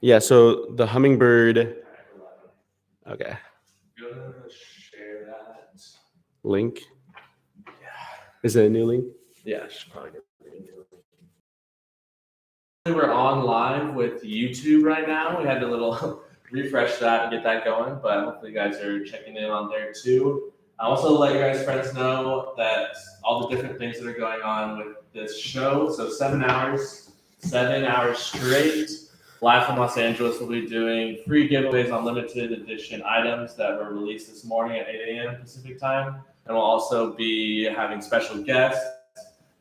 Yeah, so the hummingbird, okay, Gonna share that. link. Is it a new link? Yeah, should probably get the new link. We're on live with YouTube right now. We had to little refresh that and get that going, but hopefully you guys are checking in on there too. I also let you guys friends know that all the different things that are going on with this show. So 7 hours straight, live from Los Angeles. We'll be doing free giveaways on limited edition items that were released this morning at 8 a.m. Pacific time. And we'll also be having special guests.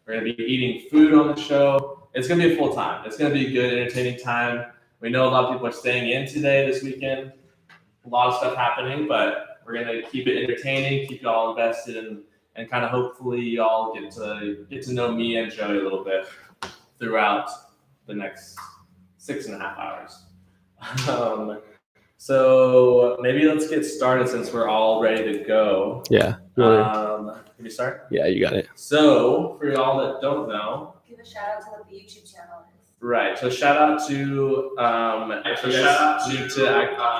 We're going to be eating food on the show. It's going to be a full time. It's going to be a good, entertaining time. We know a lot of people are staying in today, this weekend. A lot of stuff happening, but we're going to keep it entertaining, keep you all invested, and kind of hopefully you all get to know me and Joey a little bit throughout the next 6.5 hours. So maybe let's get started since we're all ready to go. Yeah. Can we start? Yeah, you got it. So for y'all that don't know, give a shout out to what the YouTube channel is. Right. So shout out to if you guys need to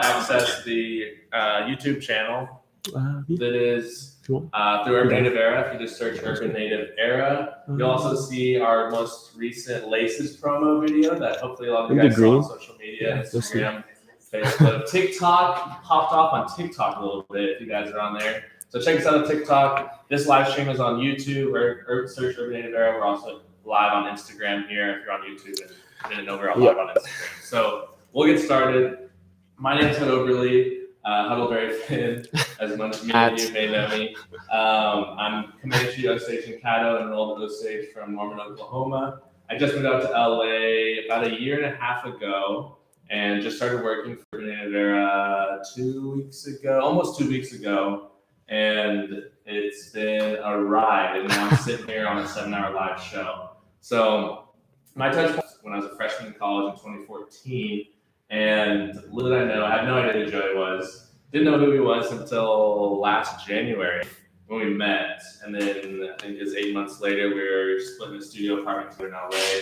access the YouTube channel that is through Urban Native Era. If you just search Urban Native Era, you'll also see our most recent Laces promo video that hopefully a lot of you guys saw on social media, Instagram, Facebook, TikTok. Popped off on TikTok a little bit if you guys are on there. So check us out on TikTok. This live stream is on YouTube or search Urban Native Era. We're also live on Instagram here if you're on YouTube and didn't know we're all live on Instagram. So we'll get started. My name is Ed Oberly, Huddleberry Finn, as many of you may know me. I'm Comanche Osage and Caddo, enrolled at Osage from Norman, Oklahoma. I just moved out to LA about a year and a half ago and just started working for Urban Native Era 2 weeks ago, almost 2 weeks ago. And it's been a ride, and now I'm sitting here on a 7-hour live show. So my touch point when I was a freshman in college in 2014, and little did I know, I had no idea who Joey was. Didn't know who he was until last January when we met, and then I think it was 8 months later we were splitting a studio apartment together in LA.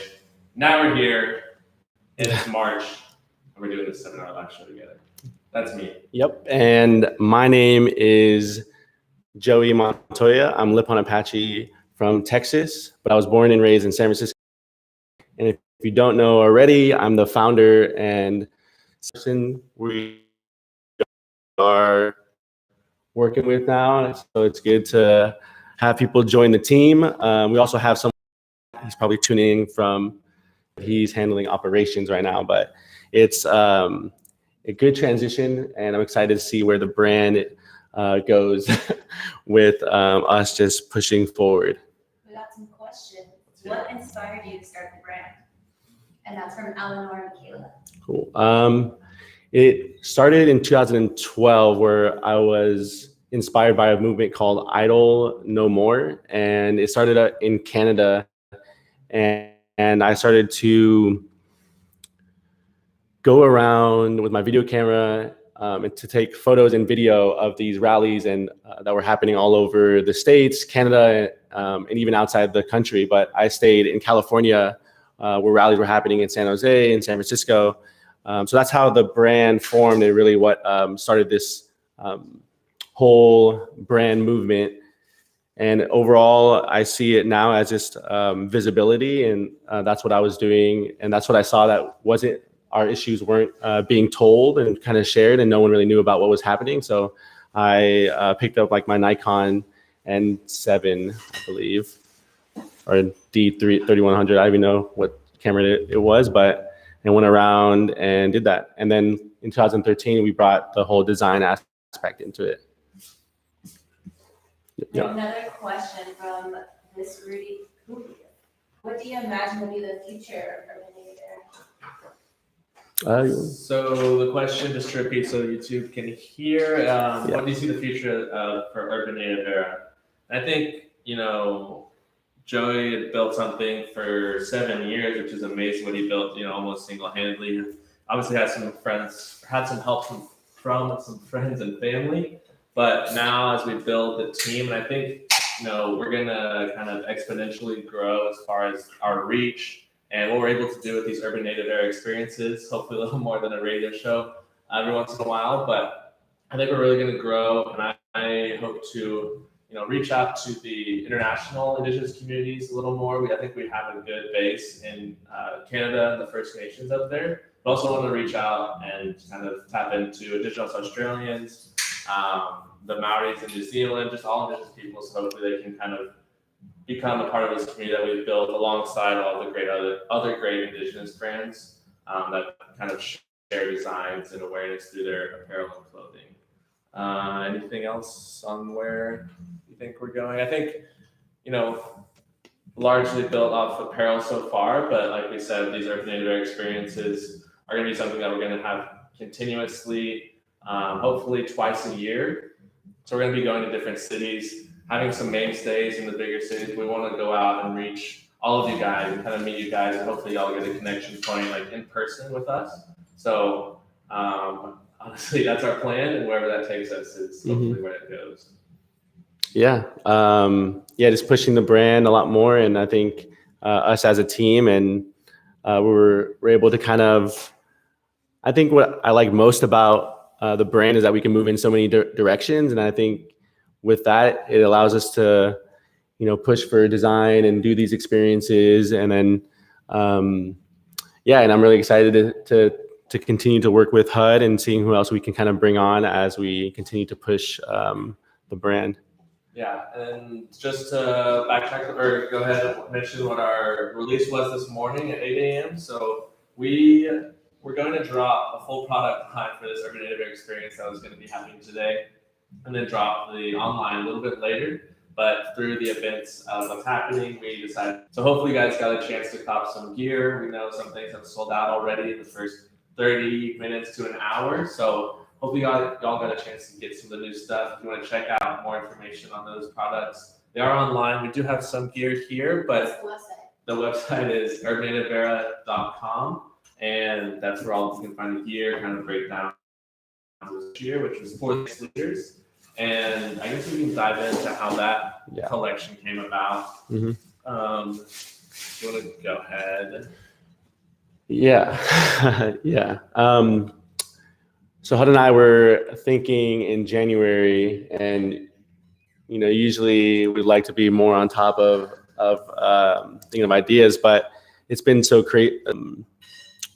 Now we're here, and it's March, and we're doing this 7-hour live show together. That's me. Yep, and my name is Joey Montoya. I'm Lip on Apache from Texas, but I was born and raised in San Francisco. And if you don't know already, I'm the founder and person we are working with now. So it's good to have people join the team. We also have someone, he's probably tuning in from, he's handling operations right now, but it's a good transition, and I'm excited to see where the brand goes with us just pushing forward. We got some questions. What inspired you to start the brand? And that's from Eleanor and Kayla. Cool. It started in 2012 where I was inspired by a movement called Idle No More, and it started in Canada, and I started to go around with my video camera and to take photos and video of these rallies and that were happening all over the States, Canada, and even outside the country. But I stayed in California where rallies were happening in San Jose and San Francisco. So that's how the brand formed and really what started this whole brand movement. And overall, I see it now as just visibility, and that's what I was doing. And that's what I saw that wasn't, our issues weren't being told and kind of shared, and no one really knew about what was happening. So I picked up like my Nikon N7, I believe, or D3100. I don't even know what camera it was, but and went around and did that. And then in 2013, we brought the whole design aspect into it. Yeah. Another question from this Rudy. What do you imagine will be the future of Urban Native Era? So the question, just to repeat so YouTube can hear, what do you see the future for Urban Native Era? And I think, Joey had built something for 7 years, which is amazing what he built, almost single-handedly. Obviously had some help from some friends and family, but now as we build the team, and I think, we're gonna kind of exponentially grow as far as our reach And what we're able to do with these urban native era experiences, hopefully a little more than a radio show every once in a while, but I think we're really going to grow, and I hope to reach out to the international Indigenous communities a little more. I think we have a good base in Canada and the First Nations up there, but also want to reach out and kind of tap into Indigenous Australians, the Maoris in New Zealand, just all Indigenous people, so hopefully they can kind of become a part of this community that we've built alongside all the great other great Indigenous brands that kind of share designs and awareness through their apparel and clothing. Anything else on where you think we're going? I think, largely built off apparel so far, but like we said, these urban native era experiences are going to be something that we're going to have continuously, hopefully twice a year. So we're going to be going to different cities, having some mainstays in the bigger cities. We want to go out and reach all of you guys and kind of meet you guys, and hopefully y'all get a connection point like in person with us. So honestly, that's our plan, and wherever that takes us is hopefully where it goes. Yeah. Just pushing the brand a lot more. And I think us as a team, and we're able to kind of, I think what I like most about the brand is that we can move in so many directions. And I think with that, it allows us to, push for design and do these experiences. And then, and I'm really excited to continue to work with HUD and seeing who else we can kind of bring on as we continue to push the brand. Yeah, and just to backtrack or go ahead and mention what our release was this morning at 8 a.m. So we're going to drop a full product line for this urban native experience that was going to be happening today, and then drop the online a little bit later. But through the events of what's happening, we decided. So hopefully you guys got a chance to cop some gear. We know some things have sold out already in the first 30 minutes to an hour. So hopefully y'all got a chance to get some of the new stuff. If you want to check out more information on those products, they are online. We do have some gear here, but the website is urbannativera.com, and that's where you can find the gear, kind of breakdown this year, which was for the leaders. And I guess we can dive into how that collection came about. You want to go ahead? Yeah. So HUD and I were thinking in January, and usually we'd like to be more on top of thinking of ideas, but it's been so great.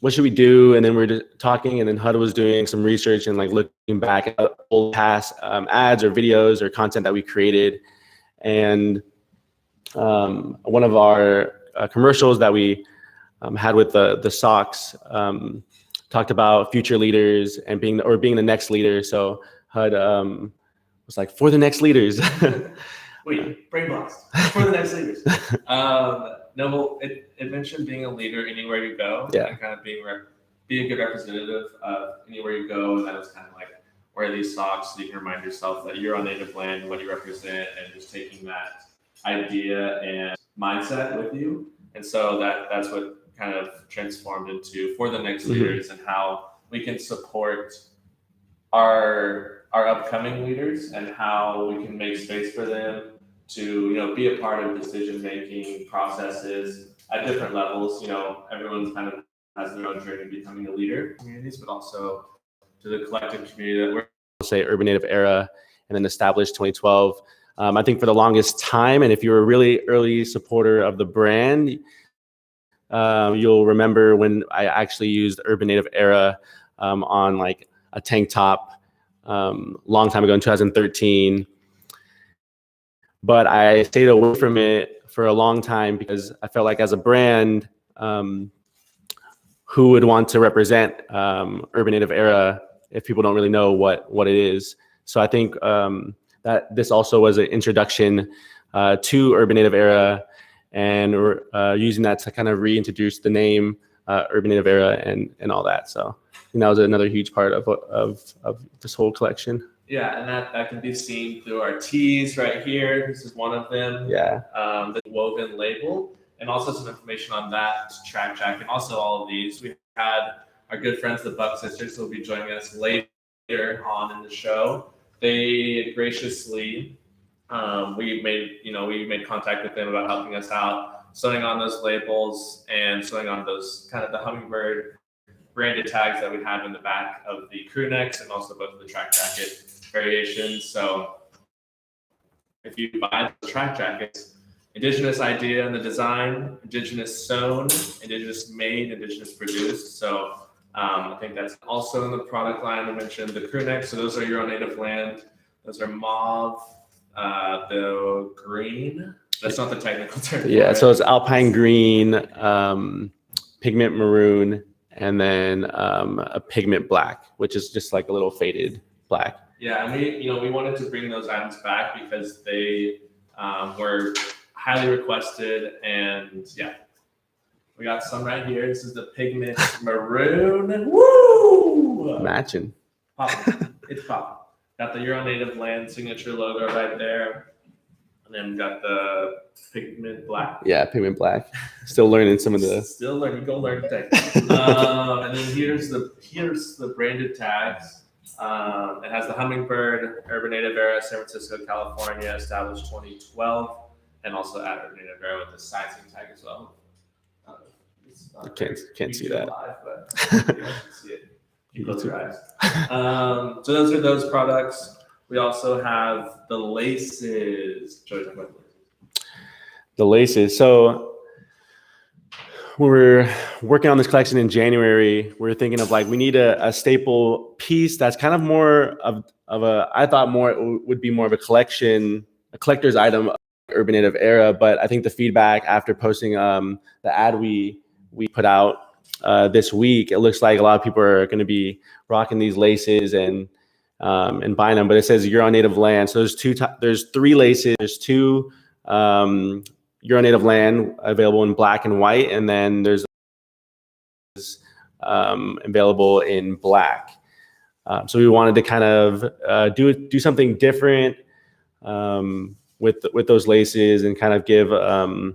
What should we do? And then we're just talking, and then HUD was doing some research and like looking back at old past ads or videos or content that we created. And one of our commercials that we had with the socks talked about future leaders and being the next leader. So HUD was like, for the next leaders. Wait, brain blast. For the next leaders. No, it mentioned being a leader anywhere you go. Yeah. And kind of be a good representative of anywhere you go. And that was kind of like, wear these socks so you can remind yourself that you're on native land, what you represent, and just taking that idea and mindset with you. And so that's what kind of transformed into for the next leaders, and how we can support our upcoming leaders and how we can make space for them to be a part of decision making processes at different levels. Everyone's kind of has their own journey becoming a leader in communities, but also to the collective community that we're say urban native era, and then established 2012. I think for the longest time, and if you're a really early supporter of the brand, you'll remember when I actually used urban native era on like a tank top long time ago in 2013. But I stayed away from it for a long time because I felt like as a brand, who would want to represent urban native era if people don't really know what it is? So I think that this also was an introduction to urban native era, and we're using that to kind of reintroduce the name urban native era and all that. So that was another huge part of this whole collection. Yeah, and that can be seen through our tees right here. This is one of them. Yeah. The woven label, and also some information on that track jacket, and also all of these. We had our good friends, the Buck Sisters, who will be joining us later on in the show. They graciously, we made contact with them about helping us out sewing on those labels and sewing on those kind of the hummingbird branded tags that we have in the back of the crew necks and also both of the track jacket variations. So if you buy the track jackets, indigenous idea in the design, indigenous sewn, indigenous made, indigenous produced. So I think that's also in the product line. I mentioned the crew necks. So those are your own native land. Those are mauve, the green. That's not the technical term. Yeah, so it's alpine green, pigment maroon, and then a pigment black, which is just like a little faded black. Yeah, and we wanted to bring those items back because they were highly requested, and yeah, we got some right here. This is the pigment maroon. Woo! Matching. Popping. It's popping. Got the Euro Native Land signature logo right there. And then we got the pigment black. Yeah, pigment black. Still learning some of the. Still learning. Go learn tech. And then here's the branded tags. It has the hummingbird, Urban Native Era, San Francisco, California, established 2012, and also at Urban Native Era with the sizing tag as well. I can't see that. Live, but you can see it. You close your eyes. So those are those products. We also have the laces. Joey, talk about the laces. The laces. So when we were working on this collection in January, we were thinking of like, we need a staple piece that's kind of more of a, I thought more it would be more of a collector's item of Urban Native Era. But I think the feedback after posting the ad we put out this week, it looks like a lot of people are going to be rocking these laces and buying them. But it says Euro Native Land. So there's three laces. There's two Euro Native Land available in black and white, and then there's available in black. So we wanted to kind of do something different with those laces and kind of give it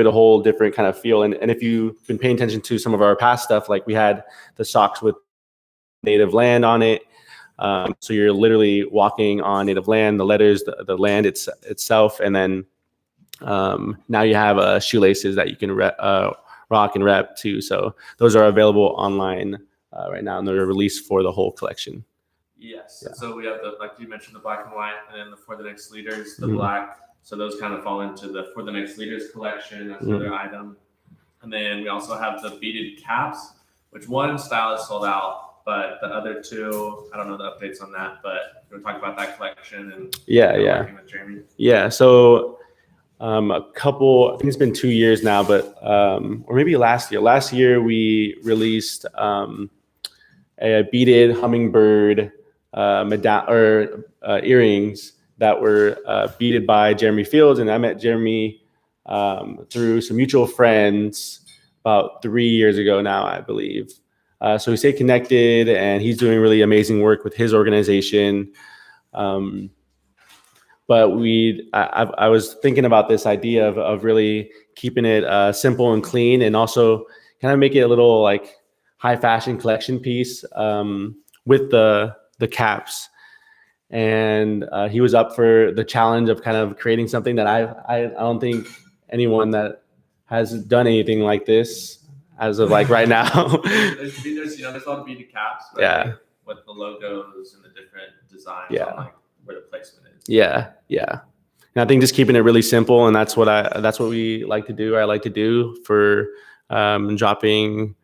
a whole different kind of feel. And if you've been paying attention to some of our past stuff, like we had the socks with Native Land on it. So you're literally walking on Native Land, the letters, the land itself, and then now you have shoelaces that you can rock and rep too. So those are available online right now, and they're released for the whole collection. Yes. Yeah. So we have like you mentioned, the black and white, and then the For the Next Leaders, the black. So those kind of fall into the For the Next Leaders collection. That's another item. And then we also have the beaded caps, which one style is sold out, but the other two, I don't know the updates on that, but we'll talk about that collection and working with Jeremy. Yeah. So I think it's been 2 years now, but or maybe last year. Last year we released a beaded hummingbird earrings that were beaded by Jeremy Fields, and I met Jeremy through some mutual friends about 3 years ago now, I believe. So we stay connected, and he's doing really amazing work with his organization. But I was thinking about this idea of really keeping it simple and clean, and also kind of make it a little like high fashion collection piece with the caps. And he was up for the challenge of kind of creating something that I don't think anyone that has done anything like this as of like right now. there's a lot of beaded caps. Yeah. With the logos and the different designs on like where the placement is. Yeah. And I think just keeping it really simple, and that's what we like to do. I like to do for dropping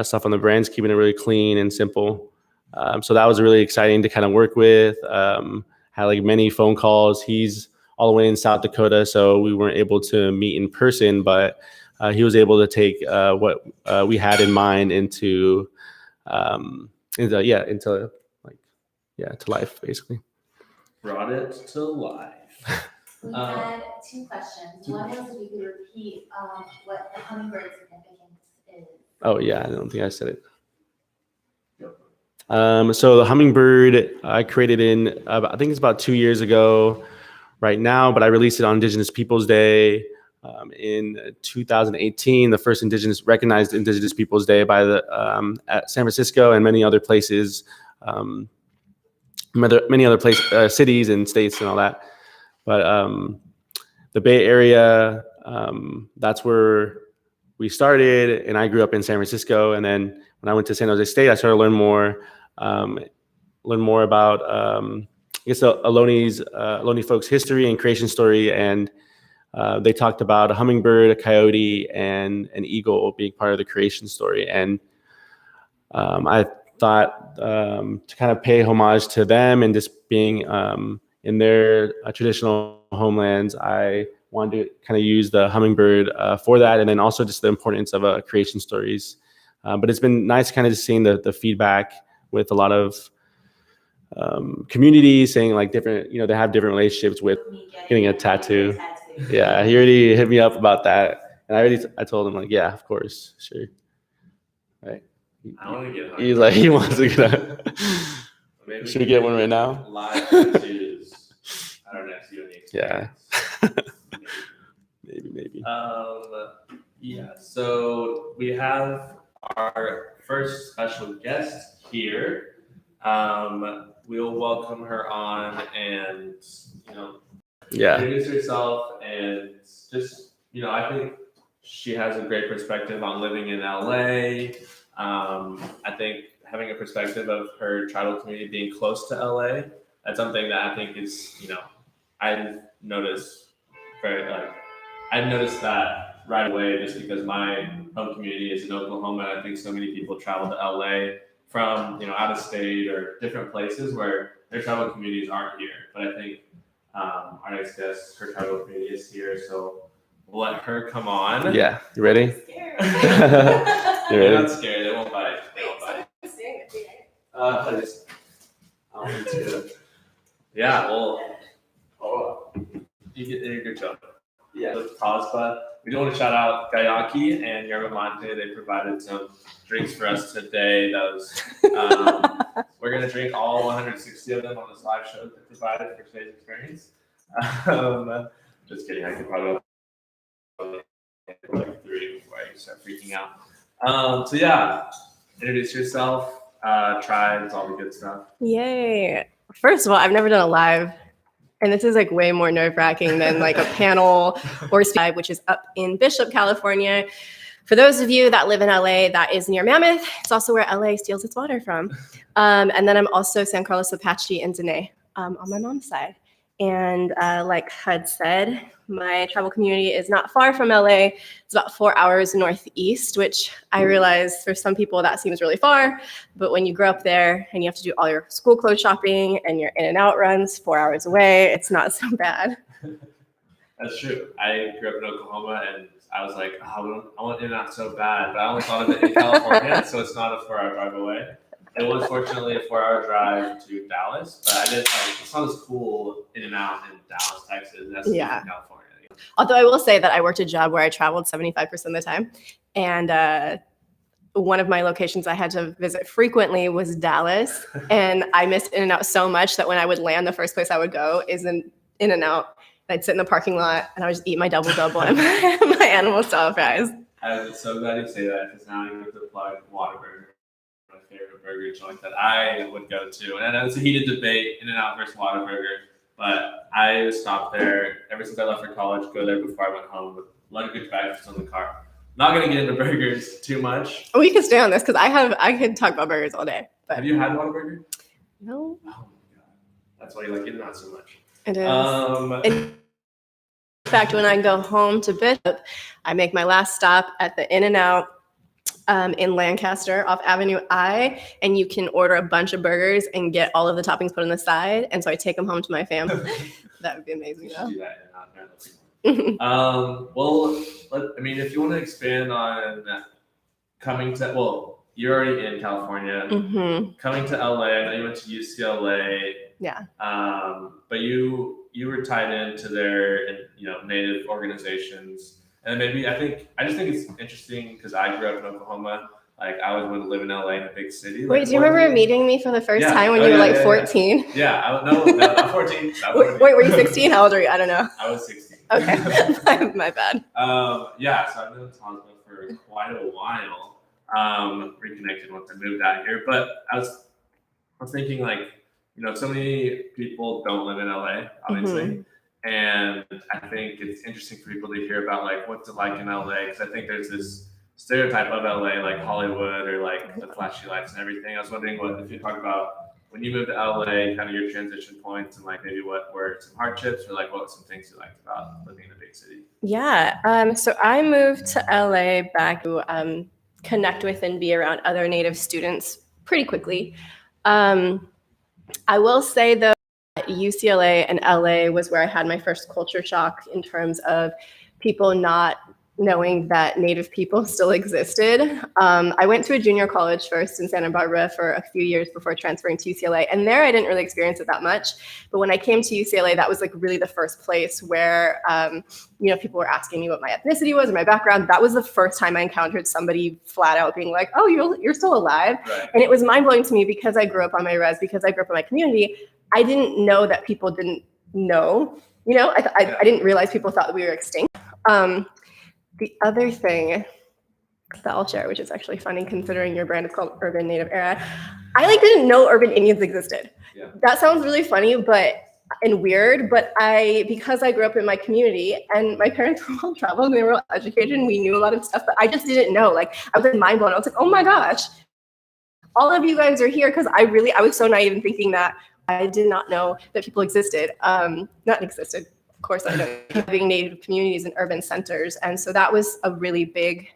stuff on the brands, keeping it really clean and simple. So that was really exciting to kind of work with. Had like many phone calls. He's all the way in South Dakota, so we weren't able to meet in person, but he was able to take what we had in mind into life, basically. Brought it to life. We had two questions. One was if you could repeat what the hummingbird significance is. Oh yeah, I don't think I said it. So the hummingbird I created I think it's about 2 years ago right now, but I released it on Indigenous Peoples Day in 2018, the first recognized Indigenous Peoples Day by at San Francisco and many other places, many other cities and states and all that. But the Bay Area that's where we started. And I grew up in San Francisco. And then when I went to San Jose State, I started to learn more about, I guess, Ohlone folks' history and creation story. And they talked about a hummingbird, a coyote, and an eagle being part of the creation story. And I thought to kind of pay homage to them and just being in their traditional homelands, I wanted to kind of use the hummingbird for that, and then also just the importance of creation stories. But it's been nice kind of just seeing the feedback with a lot of communities saying like different, they have different relationships with getting a tattoo. Yeah, he already hit me up about that, and I told him like, yeah, of course, sure, right. I want to get. He's like, he wants to get. Should we get one right now? Live tattoos at our next uni experience. Yeah. maybe. Yeah. So we have our first special guest here. We'll welcome her on and introduce herself, and just I think she has a great perspective on living in LA. I think having a perspective of her tribal community being close to LA, that's something that I think is, I've noticed that right away, just because my home community is in Oklahoma. I think so many people travel to LA from, out of state or different places where their tribal communities aren't here. But I think our next guest, her tribal community is here, so we'll let her come on. Yeah, you ready? I'm scared. You ready? They're not scared. They won't bite. Yeah, well, you get job. Yeah, with Taspa. We do want to shout out Gayaki and Yerba Mate. They provided some drinks for us today. That was we're gonna drink all 160 of them on this live show that they provided for today's experience. Just kidding. I could probably like 3 before I start freaking out. So yeah, introduce yourself. Tribes, all the good stuff. Yay. First of all, I've never done a live, and this is like way more nerve-wracking than like a panel or live, which is up in Bishop, California. For those of you that live in LA, that is near Mammoth. It's also where LA steals its water from. And then I'm also San Carlos Apache and Dene on my mom's side. And like Hud said, my tribal community is not far from LA. It's about 4 hours northeast, which I realize for some people that seems really far. But when you grow up there and you have to do all your school clothes shopping and your in and out runs 4 hours away, it's not so bad. That's true. I grew up in Oklahoma, and I was like, oh, I want in and out so bad. But I only thought of it in California, so it's not a 4-hour drive away. It was fortunately a 4-hour drive to Dallas, but I didn't it's not as cool in and out in Dallas, Texas, as in California. Although I will say that I worked a job where I traveled 75% of the time. And one of my locations I had to visit frequently was Dallas. And I missed In-N-Out so much that when I would land, the first place I would go is In-N-Out. I'd sit in the parking lot and I would just eat my double-double and my animal style fries. I'm so glad you say that, because now you have to plug Whataburger, my favorite burger joint that I would go to. And I know it's a heated debate, In-N-Out versus Whataburger, but I stopped there ever since I left for college, go there before I went home with a lot of good breakfast on the car. Not going to get into burgers too much. We can stay on this because I could talk about burgers all day. But have you had Whataburger? No. Oh my God. That's why you like In-N-Out so much. It is. In fact, when I go home to Bishop, I make my last stop at the In-N-Out in Lancaster off Avenue I, and you can order a bunch of burgers and get all of the toppings put on the side. And so I take them home to my family. That would be amazing, though. Do that well, if you want to expand on coming to, well, you're already in California, coming to LA. I know you went to UCLA. Yeah. But you were tied into their, native organizations. And maybe I just think it's interesting because I grew up in Oklahoma. Like, I always wanted to live in LA, in a big city. Wait, do you remember meeting me for the first time when you were 14? Yeah, I'm 14. Wait, were you 16? How old are you? I don't know. I was 16. Okay, my bad. So I've been in Taspa for quite a while. Reconnected once I moved out here, but I was thinking, like, so many people don't live in LA, obviously. And I think it's interesting for people to hear about like what's it like in LA, because I think there's this stereotype of LA, like Hollywood or like the flashy lights and everything. I was wondering what if you talk about when you moved to LA, kind of your transition points, and like maybe what were some hardships or like what were some things you liked about living in a big city? Yeah. So I moved to LA back to connect with and be around other Native students pretty quickly. I will say though, UCLA and LA was where I had my first culture shock in terms of people not knowing that Native people still existed. I went to a junior college first in Santa Barbara for a few years before transferring to UCLA. And there I didn't really experience it that much. But when I came to UCLA, that was like really the first place where, people were asking me what my ethnicity was or my background. That was the first time I encountered somebody flat out being like, oh, you're still alive. Right. And it was mind blowing to me because I grew up on my res, because I grew up in my community. I didn't know that people didn't know, I didn't realize people thought that we were extinct. The other thing that I'll share, which is actually funny considering your brand is called Urban Native Era, I didn't know urban Indians existed. Yeah. That sounds really funny and weird, but because I grew up in my community and my parents were well traveled and they were well educated and we knew a lot of stuff, but I just didn't know. Like I was mind blown. I was like, oh my gosh, all of you guys are here, because I was so naive in thinking that I did not know that people existed. Not existed. Of course, I know having Native communities in urban centers. And so that was a really big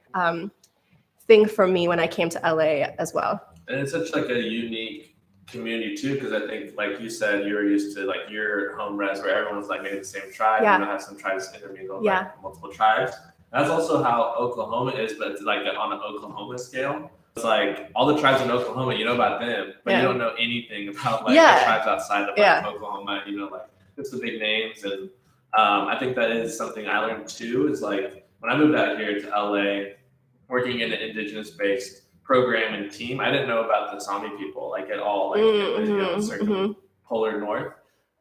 thing for me when I came to LA as well. And it's such like a unique community too, because I think like you said, you were used to like your home res where everyone's like maybe the same tribe. Yeah. You have some tribes intermingled, Yeah. like multiple tribes. That's also how Oklahoma is, but it's like on an Oklahoma scale. It's like all the tribes in Oklahoma, you know about them, but you don't know anything about like the tribes outside of like Oklahoma, like just the big names. And I think that is something I learned too, is like when I moved out here to LA, working in an indigenous based program and team, I didn't know about the Sami people like at all, like in the polar north,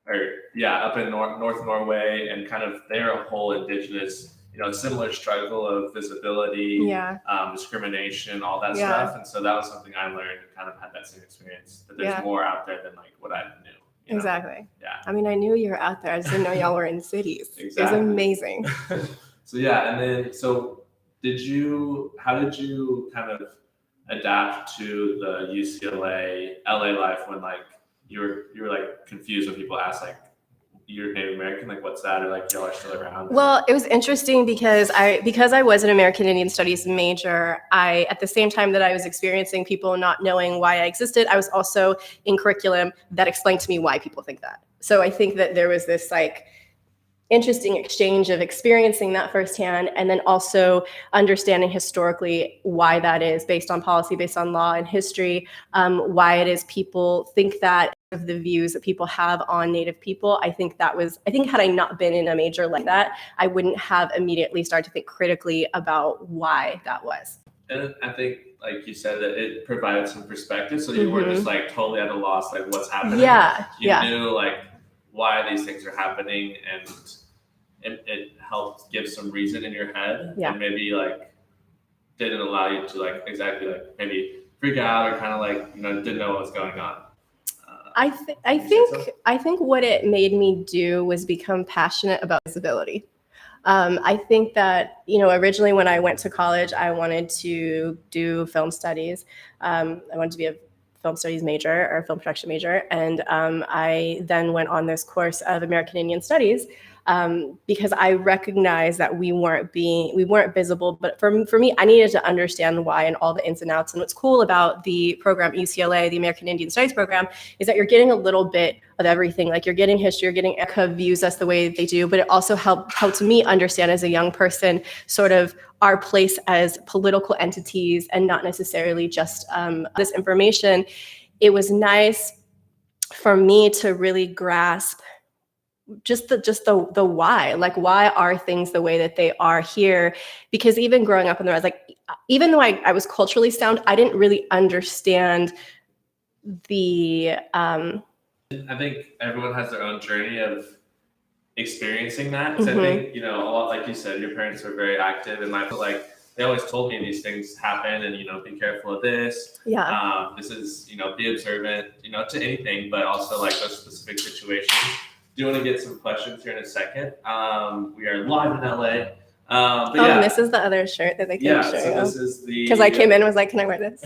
up in North Norway, and kind of their whole indigenous, similar struggle of visibility, discrimination, all that stuff. And so that was something I learned and kind of had that same experience, that there's more out there than like what I knew. Exactly. Yeah. I mean, I knew you were out there. I just didn't know y'all were in cities. Exactly. It was amazing. So and then how did you kind of adapt to the UCLA LA life when like you were like confused when people asked like, you're Native American, like what's that, or like y'all are still around? Well, it was interesting because I was an American Indian Studies major, at the same time that I was experiencing people not knowing why I existed, I was also in curriculum that explained to me why people think that. So I think that there was this like interesting exchange of experiencing that firsthand, and then also understanding historically why that is, based on policy, based on law and history, why it is people think that, of the views that people have on Native people. I think had I not been in a major like that, I wouldn't have immediately started to think critically about why that was. And I think, like you said, that it provided some perspective, so you weren't just like totally at a loss, like what's happening. You knew like why these things are happening, and it helped give some reason in your head, and maybe like didn't allow you to like exactly like maybe freak out or kind of like didn't know what was going on. I think what it made me do was become passionate about visibility. I think that, originally when I went to college, I wanted to do film studies. I wanted to be a film studies major or film production major. And I then went on this course of American Indian Studies because I recognized that we weren't visible. But for me, I needed to understand why and all the ins and outs. And what's cool about the program UCLA, the American Indian Studies program, is that you're getting a little bit of everything. Like you're getting history, you're getting Erica views us the way they do, but it also helped me understand as a young person sort of our place as political entities and not necessarily just this information. It was nice for me to really grasp just the why, like why are things the way that they are here? Because even growing up in the res, like even though I was culturally sound, I didn't really understand the I think everyone has their own journey of experiencing that. Because I think, a lot, like you said, your parents were very active, and I feel like they always told me these things happen, and be careful of this. This is be observant, to anything, but also like those specific situations. do want to get some questions here in a second. We are live in LA. But Oh, yeah, and this is the other shirt that they came yeah. show So you. this is the Because I came in and was like, can I wear this?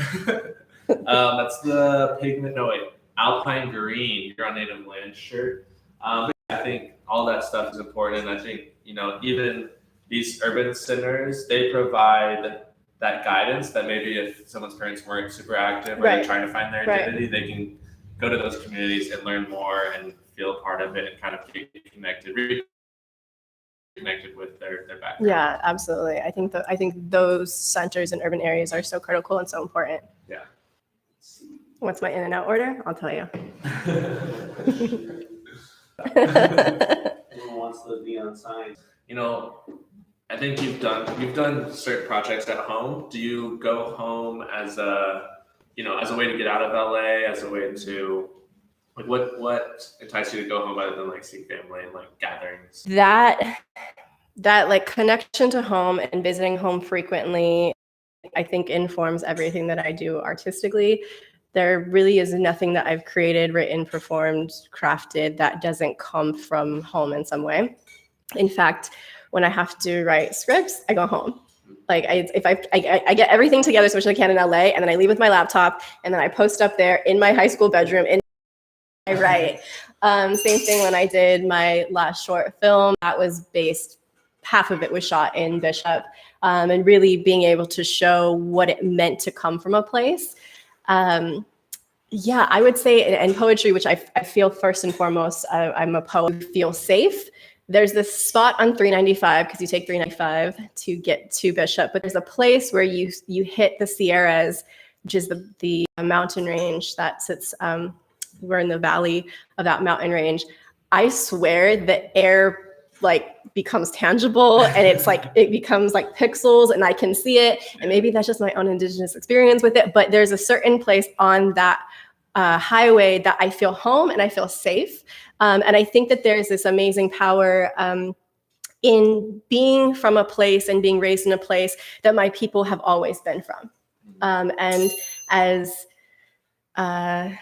that's the pigment. No wait, Alpine Green. You're on native land shirt. But I think all that stuff is important. I think even these urban centers, they provide that guidance that maybe if someone's parents weren't super active or they're Right. trying to find their Right. identity, they can go to those communities and learn more and feel part of it and kind of get connected with their background. Yeah, absolutely. I think those centers in urban areas are so critical and so important. Yeah. What's my in and out order? I'll tell you. Who wants the neon sign? I think you've done certain projects at home. Do you go home as a way to get out of LA, as a way to like what entices you to go home other than like seeing family and like gatherings? That like connection to home and visiting home frequently, I think informs everything that I do artistically. There really is nothing that I've created, written, performed, crafted that doesn't come from home in some way. In fact, when I have to write scripts, I go home. Like I get everything together as much as I can in LA, and then I leave with my laptop, and then I post up there in my high school bedroom, and I write. Same thing when I did my last short film. That was half of it was shot in Bishop, and really being able to show what it meant to come from a place. Yeah, I would say in poetry, which I feel first and foremost, I'm a poet who feels safe. There's this spot on 395, because you take 395 to get to Bishop, but there's a place where you hit the Sierras, which is the mountain range that sits, we're in the valley of that mountain range. I swear the air like becomes tangible, and it becomes like pixels, and I can see it. And maybe that's just my own indigenous experience with it, but there's a certain place on that highway that I feel home and I feel safe. And I think that there's this amazing power in being from a place and being raised in a place that my people have always been from. And as I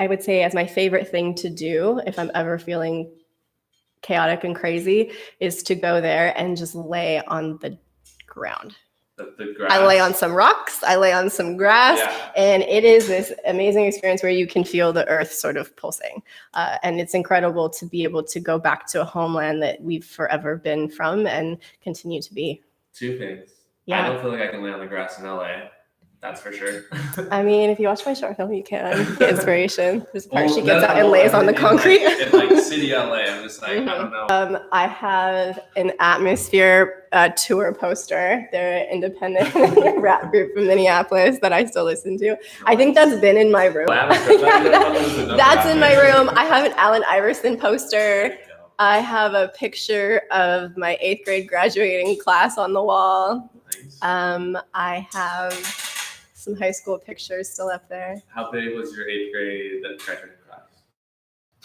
would say as my favorite thing to do if I'm ever feeling chaotic and crazy is to go there and just lay on the ground. The grass. I lay on some rocks, I lay on some grass, and it is this amazing experience where you can feel the earth sort of pulsing. And it's incredible to be able to go back to a homeland that we've forever been from and continue to be. Two things. Yeah. I don't feel like I can lay on the grass in LA. That's for sure. I mean, if you watch my short film, you can get inspiration. There's a part she gets out and lays on the concrete. In like city LA, I'm just like, I don't know. I have an Atmosphere tour poster. They're an independent rap group from Minneapolis that I still listen to. I think that's been in my room. That's in my room. I have an Allen Iverson poster. I have a picture of my 8th grade graduating class on the wall. Nice. I have some high school pictures still up there. How big was your 8th grade graduating class?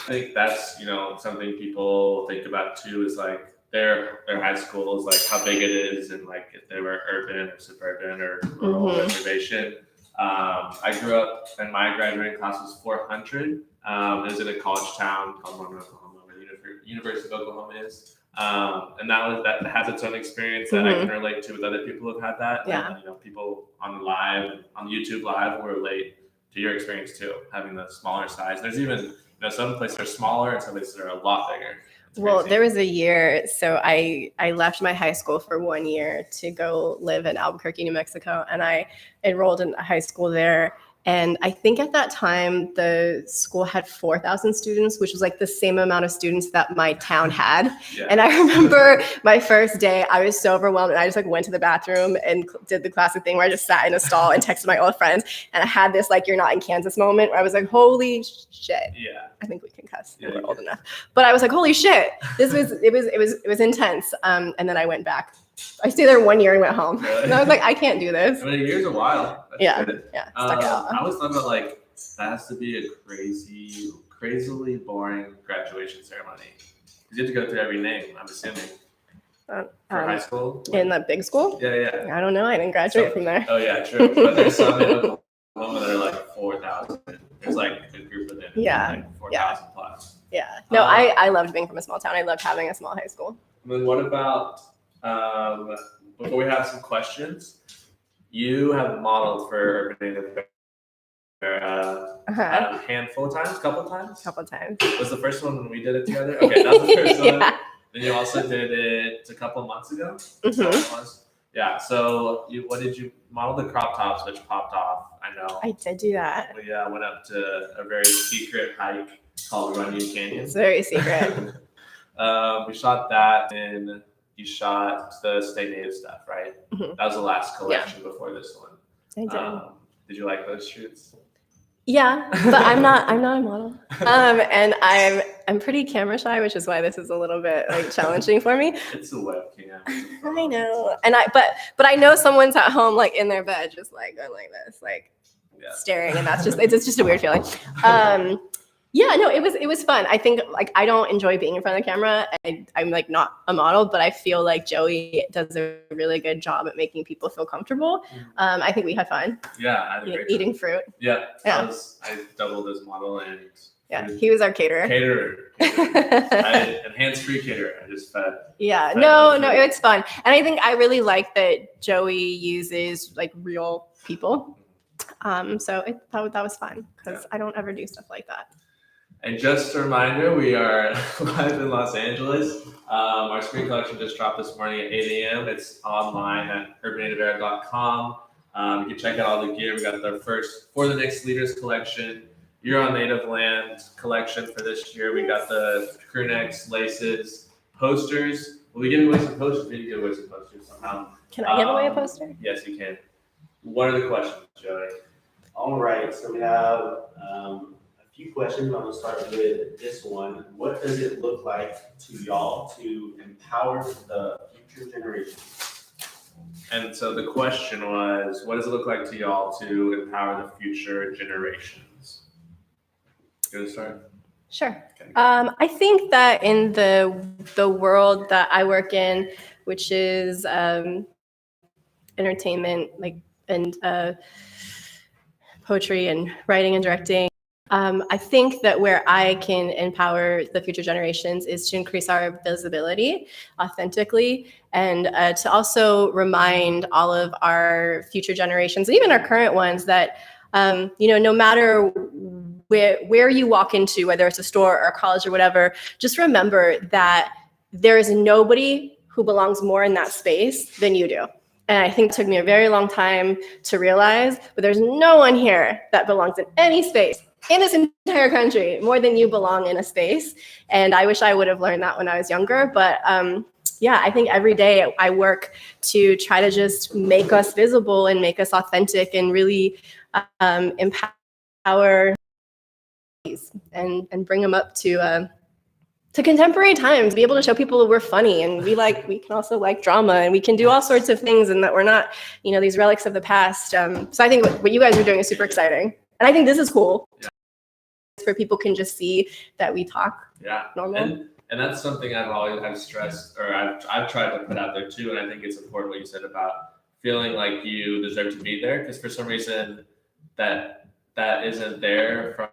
I think that's something people think about too, is like their high school is like how big it is, and like if they were urban or suburban or rural reservation. I grew up and my graduating class was 400. It was in a college town called Norman, Oklahoma, where the University of Oklahoma is. And that has its own experience that I can relate to with other people who've had that. Yeah. And, people on YouTube Live will relate to your experience too, having the smaller size. There's even some places are smaller and some places are a lot bigger. Well, there was a year, so I left my high school for 1 year to go live in Albuquerque, New Mexico, and I enrolled in a high school there. And I think at that time, the school had 4,000 students, which was like the same amount of students that my town had. Yeah. And I remember my first day, I was so overwhelmed. And I just like went to the bathroom and did the classic thing where I just sat in a stall and texted my old friends. And I had this like, you're not in Kansas moment where I was like, holy shit. Yeah. I think we can cuss. Yeah, We're old enough. But I was like, holy shit. It was intense. And then I went back. I stayed there 1 year and went home. Really? And I was like, I can't do this. I mean, a year's a while. That's Yeah. good. Yeah. Stuck out. I always thought about like that has to be a crazily boring graduation ceremony. Because you have to go through every name, I'm assuming. For high school? In the big school? Yeah. I don't know. I didn't graduate from there. Oh, yeah, true. But there's some in Oklahoma that are like 4,000. There's like a group of them. Yeah. Like 4,000 plus. Yeah. No, I loved being from a small town. I loved having a small high school. And then what about, before we have some questions, you have modeled for Urban Native a handful of times, couple times? Couple times. Was the first one when we did it together? Okay, that was the first one. Yeah. Then you also did it a couple months ago? Mhm. Yeah, so what did you model? The crop tops, which popped off, I know. I did do that. We went up to a very secret hike called Runyon Canyon. It's very secret. We shot that, and you shot the Stay Native stuff, right? Mhm. That was the last collection before this one. I did. Did you like those shoots? Yeah, but I'm not a model. And I'm pretty camera shy, which is why this is a little bit like challenging for me. It's a webcam. I know. And but I know someone's at home like in their bed just like going like this, like staring, and that's just it's just a weird feeling. Yeah, no, it was fun. I think like I don't enjoy being in front of the camera. I'm like not a model, but I feel like Joey does a really good job at making people feel comfortable. I think we had fun. Yeah, I had a great eating fruit. Yeah, Yeah. I doubled as model and He was our caterer. And hands-free caterer. I just fed. Yeah, no, it's fun, and I think I really like that Joey uses like real people. So that was fun because I don't ever do stuff like that. And just a reminder, we are live in Los Angeles. Our spring collection just dropped this morning at 8 a.m. It's online at urbannativeera.com. You can check out all the gear. We got the first For the Next Leaders collection, You're on Native Land collection for this year. We got the crew necks, laces, posters. We'll be giving away some posters. We need to give away some posters somehow. Can I give away a poster? Yes, you can. What are the questions, Joey? All right, so we have a few questions. I'm gonna start with this one. What does it look like to y'all to empower the future generations? And so the question was, what does it look like to y'all to empower the future generations? You want to start? Sure. Okay. I think that in the world that I work in, which is entertainment, like and poetry and writing and directing, I think that where I can empower the future generations is to increase our visibility authentically, and to also remind all of our future generations, and even our current ones, that no matter where you walk into, whether it's a store or a college or whatever, just remember that there is nobody who belongs more in that space than you do. And I think it took me a very long time to realize, but there's no one here that belongs in any space in this entire country more than you belong in a space. And I wish I would have learned that when I was younger. But I think every day I work to try to just make us visible and make us authentic and really empower and bring them up to contemporary times, be able to show people we're funny and we can also like drama and we can do all sorts of things, and that we're not, these relics of the past. So I think what you guys are doing is super exciting. And I think this is cool. Yeah. Where people can just see that we talk normal. And that's something I've stressed, or I've tried to put out there too. And I think it's important what you said about feeling like you deserve to be there, because for some reason that isn't there from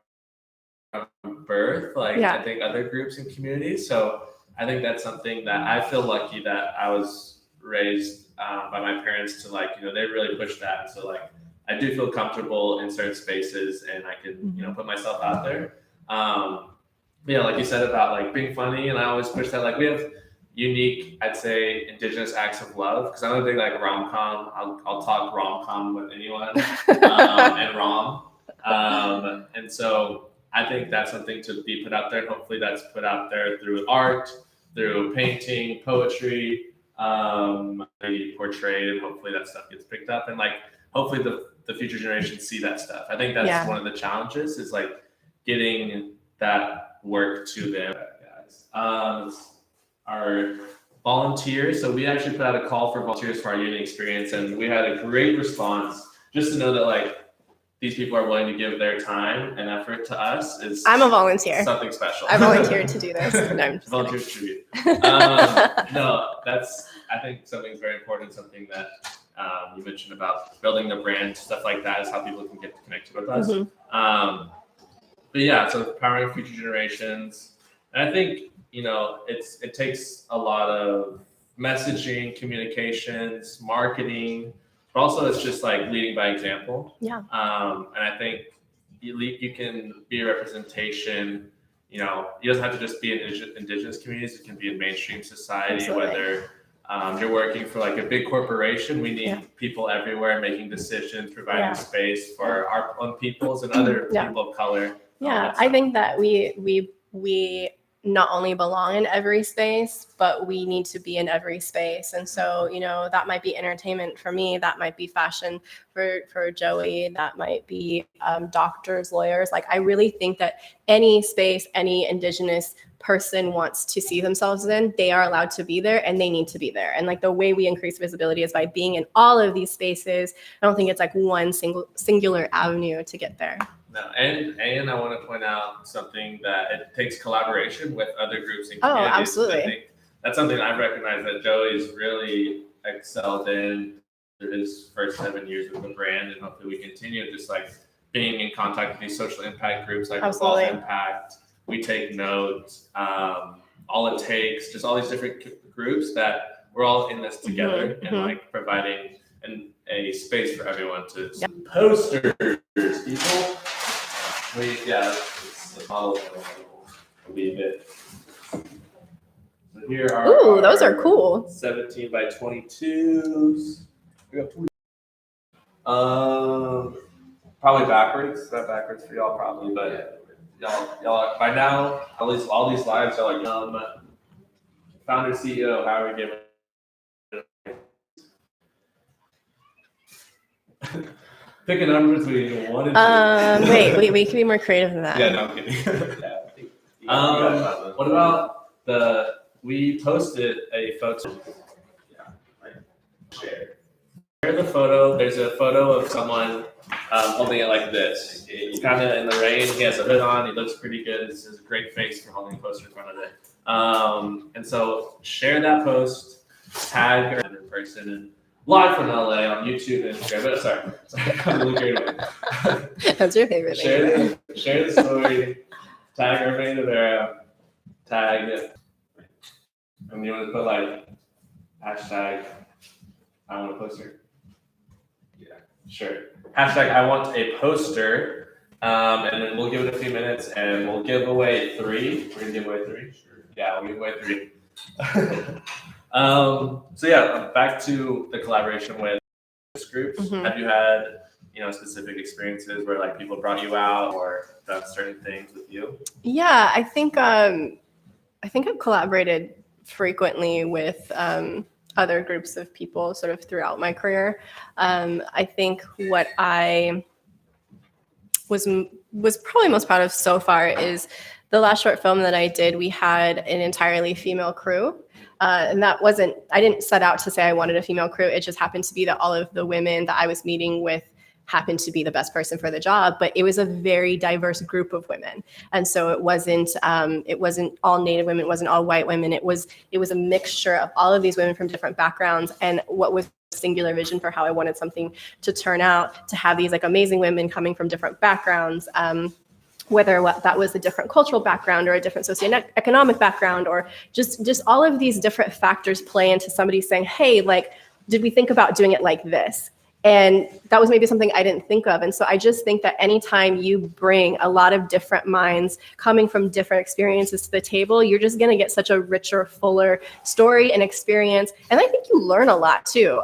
birth, I think other groups and communities. So I think that's something that I feel lucky that I was raised by my parents to they really push that. So I do feel comfortable in certain spaces and I can, put myself out there. Like you said about being funny, and I always push that. We have unique, I'd say, indigenous acts of love, because I'm a big rom-com. I'll talk rom-com with anyone and rom. And so I think that's something to be put out there, and hopefully that's put out there through art, through painting, poetry, be portrayed, and hopefully that stuff gets picked up, and hopefully the future generations see that stuff. I think that's one of the challenges, is getting that work to them, guys. Our volunteers, so we actually put out a call for volunteers for our union experience, and we had a great response. Just to know that these people are willing to give their time and effort to us is I'm a volunteer. Something special. I volunteered to do this. No, I'm just volunteer tribute. No, that's, I think, something's very important. Something that you mentioned about building the brand, stuff like that is how people can get connected with us. But yeah, so empowering future generations. And I think, it takes a lot of messaging, communications, marketing, but also it's just like leading by example. Yeah. And I think you can be a representation. It doesn't have to just be in indigenous communities. It can be in mainstream society, Absolutely. whether you're working for like a big corporation. We need Yeah. people everywhere making decisions, providing Yeah. space for our own peoples and other Yeah. people of color. Yeah, I think that we not only belong in every space, but we need to be in every space. And so, that might be entertainment for me, that might be fashion for Joey, that might be doctors, lawyers. Like, I really think that any space, any Indigenous person wants to see themselves in, they are allowed to be there and they need to be there. And like the way we increase visibility is by being in all of these spaces. I don't think it's like one singular avenue to get there. No, and I want to point out something that it takes collaboration with other groups and Oh, communities. absolutely. I think that's something I've recognized that Joey's really excelled in through his first 7 years with the brand, and hopefully we continue just like being in contact with these social impact groups like Absolutely. Revolve Impact. We take notes. All it takes, just all these different groups that we're all in this together Mm-hmm. and like providing a space for everyone to posters, people. It's the model will be a bit. So here are. Ooh, those are cool. 17 by 22s. We got probably backwards. Is that backwards for y'all? Probably, but y'all by now, at least all these lives are like founder, CEO. How are we giving? Pick a number between 1 and 2. Wait, we can be more creative than that. Yeah, no, I'm kidding. What about we posted a photo. Share the photo. There's a photo of someone holding it like this. Kind of in the rain. He has a hood on. He looks pretty good. This is a great face for holding a poster in front of it. And so share that post, tag another person, and live from LA on YouTube and Instagram. Sorry, I'm really carried away. That's your favorite thing. Share the story. Tag everybody to their tag it. And you want to put like hashtag I want a poster. Yeah, sure. Hashtag I want a poster. And then we'll give it a few minutes and we'll give away 3. We're gonna give away 3. Sure. Yeah, we'll give away 3. So yeah, back to the collaboration with this group. Mm-hmm. Have you had specific experiences where like people brought you out or done certain things with you? Yeah, I think I've collaborated frequently with other groups of people sort of throughout my career. I think what I was probably most proud of so far is the last short film that I did. We had an entirely female crew. And I didn't set out to say I wanted a female crew. It just happened to be that all of the women that I was meeting with happened to be the best person for the job, but it was a very diverse group of women. And so it wasn't all Native women, it wasn't all white women. It was a mixture of all of these women from different backgrounds. And what was singular vision for how I wanted something to turn out, to have these like amazing women coming from different backgrounds, whether that was a different cultural background or a different socioeconomic background, or just all of these different factors play into somebody saying, hey, like, did we think about doing it like this? And that was maybe something I didn't think of. And so I just think that anytime you bring a lot of different minds coming from different experiences to the table, you're just going to get such a richer, fuller story and experience. And I think you learn a lot too.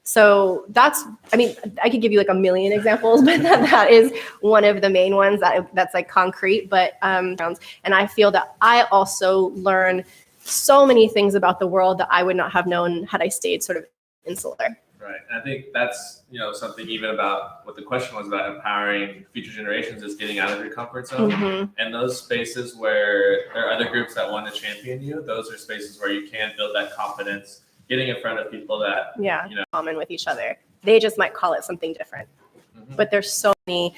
So I could give you like a million examples, but that is one of the main ones that's like concrete. But and I feel that I also learn so many things about the world that I would not have known had I stayed sort of insular. Right. I think that's something even about what the question was about empowering future generations is getting out of your comfort zone. Mm-hmm. And those spaces where there are other groups that want to champion you, those are spaces where you can build that confidence, getting in front of people that common with each other. They just might call it something different. Mm-hmm. But there's so many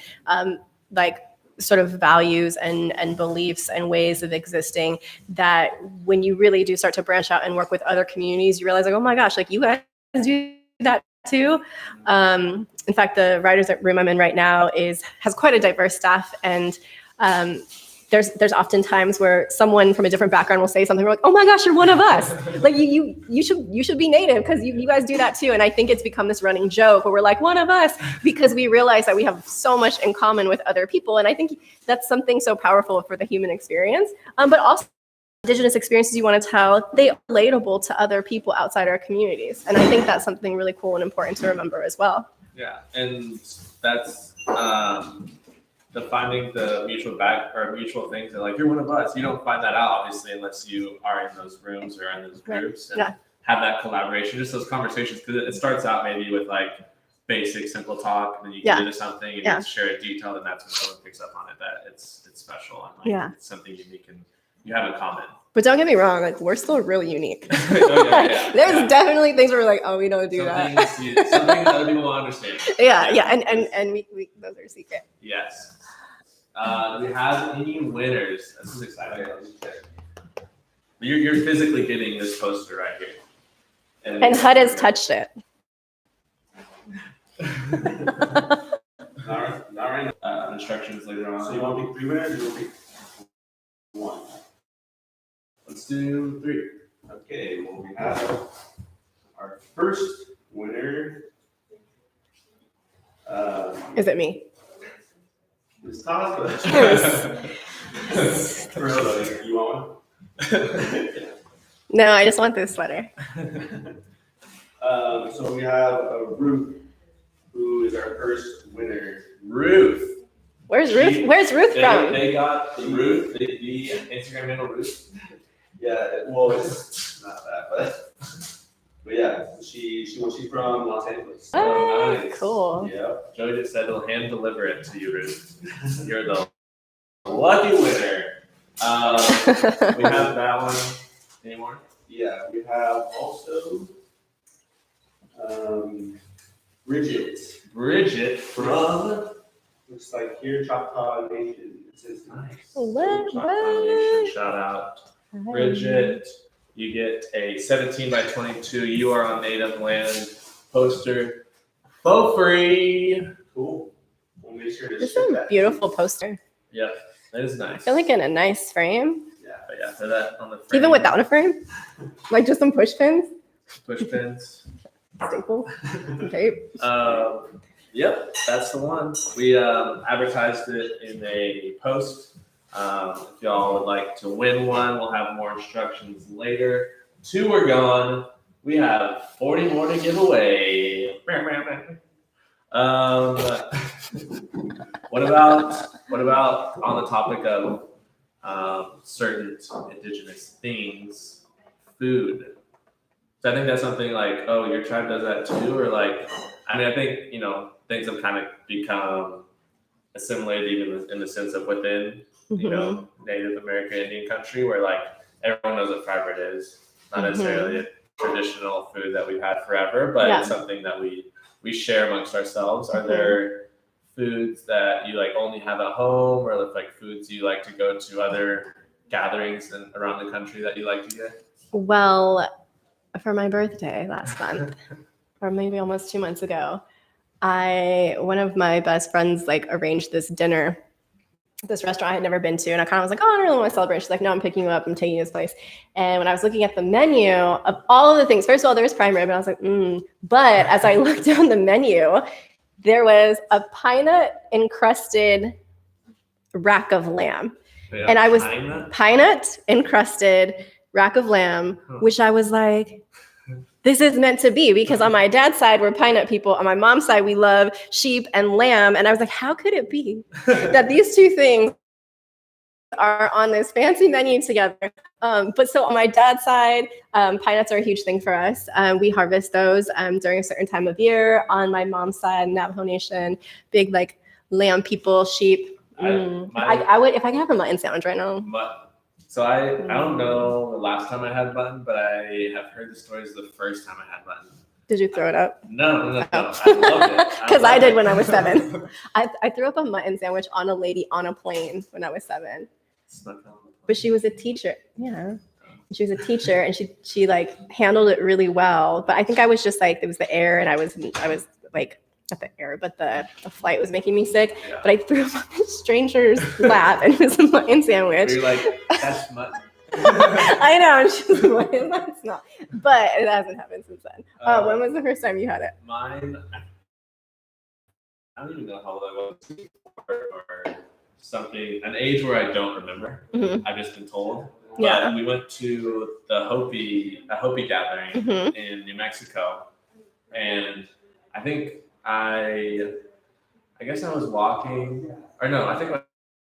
like sort of values and beliefs and ways of existing that when you really do start to branch out and work with other communities, you realize like, oh my gosh, like you guys do that too. In fact, the writers room I'm in right now has quite a diverse staff, and there's often times where someone from a different background will say something, we're like, oh my gosh, you're one of us. Like you should be Native because you guys do that too. And I think it's become this running joke where we're like, one of us, because we realize that we have so much in common with other people. And I think that's something so powerful for the human experience. But also Indigenous experiences you want to tell, they are relatable to other people outside our communities. And I think that's something really cool and important to remember as well. Yeah, and that's finding the mutual things that like you're one of us. You don't find that out obviously unless you are in those rooms or in those groups and have that collaboration, just those conversations. Because it starts out maybe with like basic, simple talk, and then you get into something and you share a detail, and that's when someone picks up on it. That it's special and like it's something unique and you have in common. But don't get me wrong, like we're still really unique. There's definitely things where we're like, oh, we don't do that. Some things other people won't understand. And we those are secret. Yes. Do we have any winners? This is exciting. You're physically getting this poster right here. And HUD has touched it. Not right now. Instructions later on. So you want to pick 3 winners or you want to pick 1? Let's do 3. Okay, well, we have our first winner. Is it me? It's Tasha. For real though, you want one? No, I just want this sweater. So we have Ruth, who is our first winner. Ruth. Where's Ruth? Where's Ruth from? They got the Ruth, the Instagram handle Ruth. Yeah, well, it's not that, but yeah, she's from Los Angeles. Oh, nice. Cool. Yeah. Joey just said he'll hand deliver it to you, Ruth. You're the lucky winner. We have that one. Any more? Yeah, we have also Bridget from looks like here Choctaw Nation. It says nice. What? Shout out, Bridget. You get a 17 by 22 You Are on Native Land poster for free. Cool. We'll make sure to This ship is a that. beautiful poster. Yep, that is nice. I feel like in a nice frame. But yeah, so that on the frame. Even without a frame? Like just some push pins? Push pins. Staples? Some tape? Yep, that's the one. We advertised it in a post. If y'all would like to win one, we'll have more instructions later. 2 are gone. We have 40 more to give away. What about on the topic of certain indigenous things, food? So I think that's something like, oh, your tribe does that too, or like, I mean, I think things have kind of become assimilated even in the sense of within Native American Indian country, where like everyone knows what fried bread is, not necessarily a traditional food that we've had forever, but it's something that we share amongst ourselves. Are there foods that you like only have at home, or like foods you like to go to other gatherings around the country that you like to get? Well, for my birthday last month, or maybe almost 2 months ago, one of my best friends like arranged this dinner at this restaurant I had never been to, and I kind of was like, oh, I don't really want to celebrate. She's like, no, I'm picking you up. I'm taking you to this place. And when I was looking at the menu of all of the things, first of all, there was prime rib, and I was like, But as I looked down the menu, there was a pine nut encrusted rack of lamb. And I was pine nut encrusted rack of lamb, which I was like, this is meant to be, because on my dad's side, we're pine nut people. On my mom's side, we love sheep and lamb. And I was like, how could it be that these two things are on this fancy menu together? But so on my dad's side, pine nuts are a huge thing for us. We harvest those during a certain time of year. On my mom's side, Navajo Nation, big like lamb people, sheep. I would, if I could have a mutton sandwich right now. So I don't know the last time I had mutton, but I have heard the stories the first time I had mutton. Did you throw it up? No. I loved it. Because I did when I was 7. I threw up a mutton sandwich on a lady on a plane when I was 7. But she was a teacher. Yeah. She was a teacher, and she like handled it really well. But I think I was just like, it was the air, and I was like not the air, but the flight was making me sick. Yeah. But I threw up on this stranger's lap, and it was a mutton sandwich. You're like, that's mutton. I know, and she's like, that's not. But it hasn't happened since then. When was the first time you had it? Mine, I don't even know how old I was, or something, an age where I don't remember. Mhm. I've just been told. Yeah. But we went to a Hopi gathering Mhm. in New Mexico, and I think I guess I was walking, or no, I think